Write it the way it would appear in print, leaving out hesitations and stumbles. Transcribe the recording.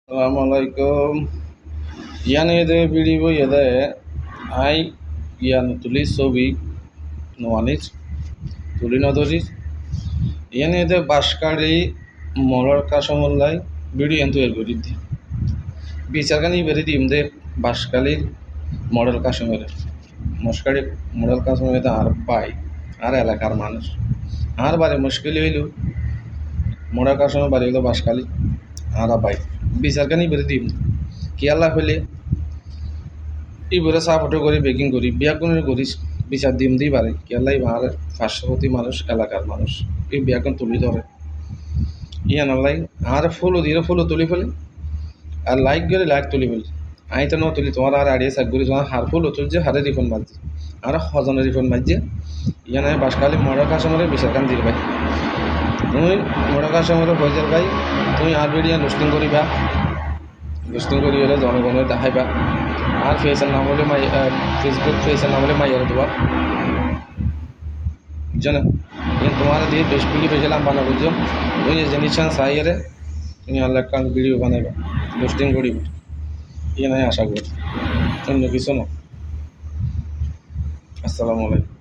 Assalamualaikum. Yan ede video ede ai yan tulis ছবি নোয়ানির তুলি নদরির yan ede বাসকাড়ি মরার কাসমল্লাই video N তৈরি করি দি বিচারখানি বেরি দিম দে বাসকালির মডেল কাশ্মীরের মস্কারি মডেল কাশ্মীরে আর পাই আর এলাকার মানুষ আর বারে মুশকিল হইল মডেল কাশ্মীর বাড়ি হইল বাসকালি আর পাই বিচারখানি বেরি দিম কি আল্লাহ হইলে এইবারে চা ফটো করে বেকিং করি বিয়া কোনের করিস বিচার দিম দিই পারে কেলাই আর পার্শ্ববর্তী মানুষ এলাকার মানুষ এই বিয়াখন তুলি ধরে ইয়ান আল্লাহ আর ফুলও দিয়ে ফুলও তুলি ফেলে আর লাইক করে লাইক তুলি ফেলে আই তো ন তুলি তোমার আর আড়িয়ে চাক করি তোমার হার ফুলও তুলছে হারে রিফোন মারছে আর হজনে রিফোন মারছে ইয়ান বাসকালি মরার কাস্টমারে বিচারখান দিল ভাই তুমি মরার কাস্টমারে হয়ে যার ভাই তুমি আর ভিডিও লোস্টিং করিবা লোস্টিং করি হলে জনগণের দেখাইবা আর ফেসের নাম হলে ফেসবুক ফেসের নাম হলে মাইয়ার দেওয়া বুঝছো না কিন্তু তোমার দিয়ে বেশগুলি পেয়েছিলাম বানা বুঝছো ওই যে জিনিস চাইয়ারে তুমি আল্লাহ একটা ভিডিও বানাইবা লোস্টিং করিবা ইয়ে নাই আশা করি অন্য কিছু না। আসসালামু আলাইকুম।